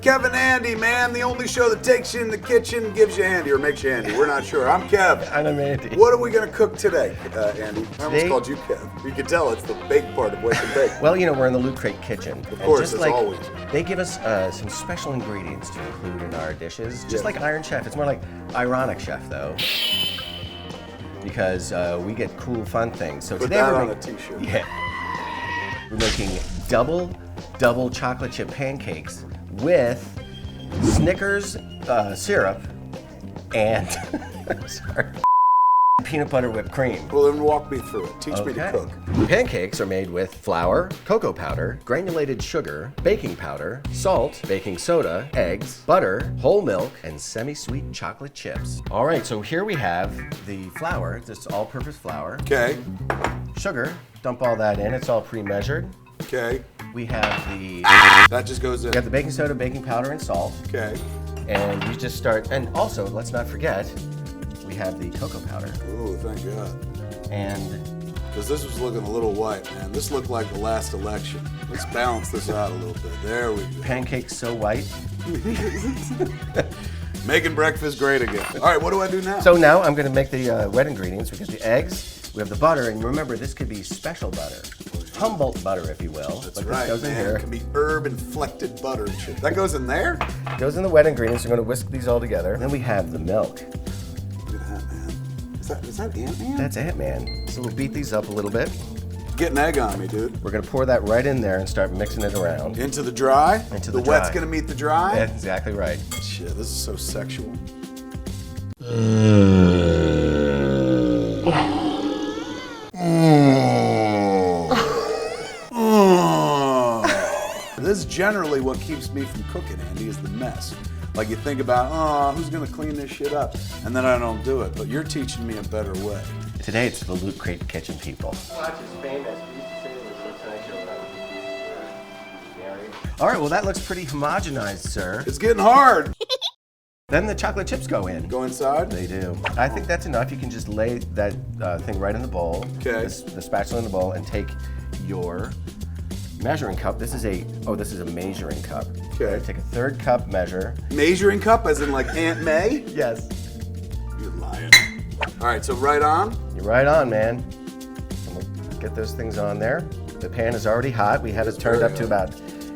Kev and Andy, man. The only show that takes you in the kitchen, gives you handy, or makes you handy. We're not sure. I'm Kev. And I'm Andy. What are we going to cook today, Andy? I almost called you Kev. You can tell it's the bake part of Wake and Bake. Well, you know, we're in the Loot Crate kitchen. Of course, as always. They give us some special ingredients to include in our dishes, just like Iron Chef. It's more like Ironic Chef, though. Because we get cool, fun things. So Put today that we're on a t-shirt. Yeah. We're making double chocolate chip pancakes with Snickers syrup and peanut butter whipped cream. Well, then walk me through it. Teach me to cook. Pancakes are made with flour, cocoa powder, granulated sugar, baking powder, salt, baking soda, eggs, butter, whole milk, and semi-sweet chocolate chips. All right, so here we have the flour, this all-purpose flour. Okay. Sugar, dump all that in, it's all pre-measured. Okay. We have the... That just goes in. We have the baking soda, baking powder, and salt. Okay. And you just start, and also, let's not forget, we have the cocoa powder. Ooh, thank God. And... Because this was looking a little white, man. This looked like the last election. Let's balance this out a little bit. There we go. Pancakes so white. Making breakfast great again. All right, what do I do now? So now I'm going to make the wet ingredients. We got the eggs, we have the butter, and remember, this could be special butter. Humboldt butter, if you will. That's but right, this goes in man. here. It can be herb-inflected butter and shit. That goes in there? Goes in the wet ingredients. We're going to whisk these all together. Then we have the milk. Look at that, man. Is that Ant-Man? That's Ant-Man. So we'll beat these up a little bit. Get an egg on me, dude. We're going to pour that right in there and start mixing it around. Into the dry? Into the wet's dry. going to meet the dry? That's exactly right. Shit, this is so sexual. This is generally what keeps me from cooking, Andy, is the mess. Like you think about, oh, who's gonna clean this shit up? And then I don't do it. But you're teaching me a better way. Today it's the Loot Crate kitchen people. All right, well that looks pretty homogenized, sir. It's getting hard. Then the chocolate chips go in. Go inside? They do. I think that's enough. You can just lay that thing right in the bowl. Okay. The spatula in the bowl, and take your measuring cup. This is a measuring cup. Okay. Take a 1/3 cup measure. Measuring cup, as in like Aunt May? Yes. You're lying. All right, so right on. You're right on, man. And we'll get those things on there. The pan is already hot. We have it turned up to about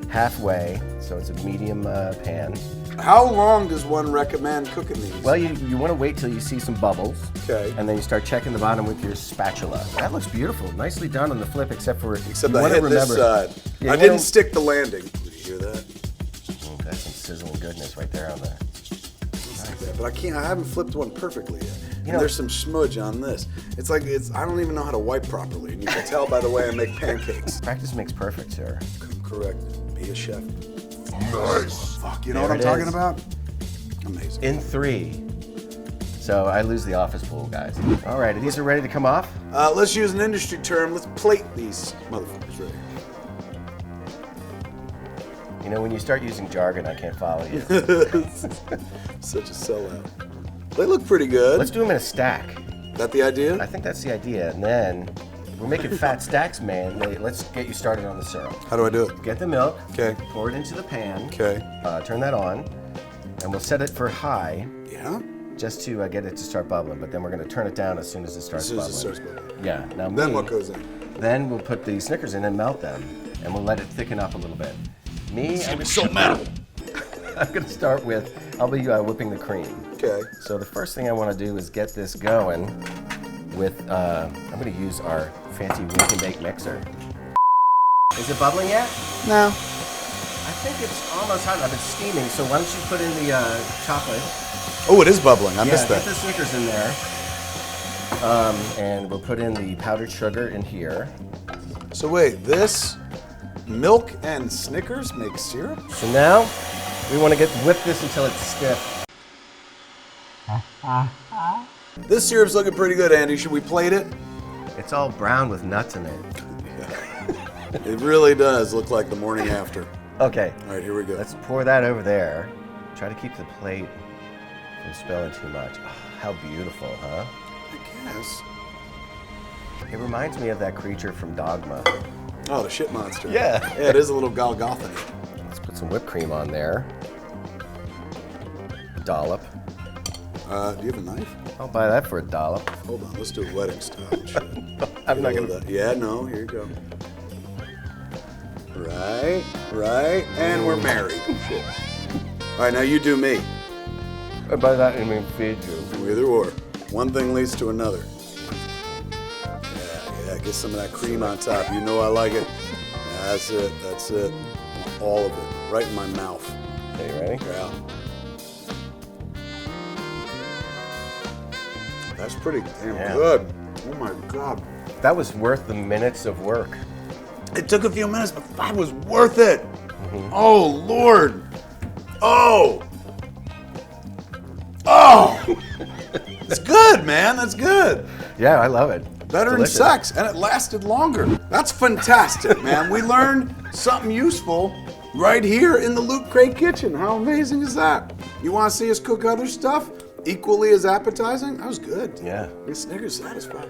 halfway, so it's a medium pan. How long does one recommend cooking these? Well, you want to wait till you see some bubbles. Okay. And then you start checking the bottom with your spatula. That looks beautiful. Nicely done on the flip, except I you hit want to remember, this side. Yeah, I didn't stick the landing. Did you hear that? Oh, that's some sizzling goodness right there on the... Yeah, but I haven't flipped one perfectly yet. You And know, there's some smudge on this. It's like, I don't even know how to wipe properly. And you can tell by the way I make pancakes. practice makes perfect, sir. Correct. Be a chef. Nice. Fuck, you know what I'm There it talking is. about? Amazing. In 3. So I lose the office pool, guys. All right, these are ready to come off? Let's use an industry term. Let's plate these motherfuckers right here. You know, when you start using jargon, I can't follow you. Such a sellout. They look pretty good. Let's do them in a stack. That the idea? I think that's the idea. And then we're making fat stacks, man. Let's get you started on the syrup. How do I do it? Get the milk. Okay. Pour it into the pan. Okay. Turn that on. And we'll set it for high Yeah? just to get it to start bubbling. But then we're going to turn it down as soon as it starts As soon as it bubbling. starts bubbling. Yeah. Now Then what goes in? Then we'll put the Snickers in and melt them. And we'll let it thicken up a little bit. I'm So metal. going to start with, I'll be whipping the cream. Okay. So the first thing I want to do is get this going with, I'm going to use our fancy Wake and Bake mixer. Is it bubbling yet? No. I think it's almost hot enough. It's steaming, so why don't you put in the chocolate? Oh, it is bubbling. I missed Get that. the Snickers in there. And we'll put in the powdered sugar in here. So wait, this milk and Snickers make syrup? So now, we want to whip this until it's stiff. This syrup's looking pretty good, Andy. Should we plate it? It's all brown with nuts in it. It really does look like the morning after. Okay. All right, here we go. Let's pour that over there. Try to keep the plate from spilling too much. Oh, how beautiful, huh? I guess. It reminds me of that creature from Dogma. Oh, the shit monster. Yeah. Yeah, it is a little Golgotha. Let's put some whipped cream on there. dollop. Do you have a knife? I'll buy that for a dollop. Hold on, let's do a wedding style. Shit. I'm not gonna. Yeah, no, here you go. Right, and we're married. Shit. All right, now you do me. I buy that and then feed you. Either or. One thing leads to another. Yeah, get some of that cream on top. You know I like it. That's it. All of it, right in my mouth. Okay, you ready? Yeah. That's pretty damn good. Oh my God. That was worth the minutes of work. It took a few minutes, but that was worth it. Oh, Lord. Oh. It's good, man. That's good. Yeah, I love it. Better Delicious. than sex, and it lasted longer. That's fantastic, man. We learned something useful right here in the Loot Crate kitchen. How amazing is that? You want to see us cook other stuff equally as appetizing? That was good. Yeah. Your Snickers satisfied.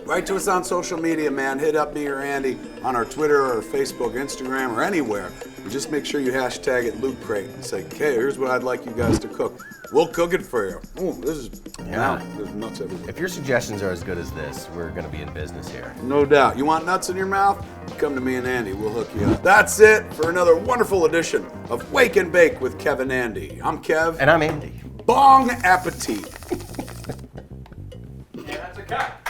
Write to us on social media, man. Hit up me or Andy on our Twitter or Facebook, Instagram, or anywhere. And just make sure you hashtag it Loot Crate and say, "Okay, here's what I'd like you guys to cook." We'll cook it for you. Oh, this is there's nuts everywhere. If your suggestions are as good as this, we're gonna be in business here. No doubt. You want nuts in your mouth? Come to me and Andy. We'll hook you up. That's it for another wonderful edition of Wake and Bake with Kev and Andy. I'm Kev. And I'm Andy. Bong appetit. Yeah, that's a cut.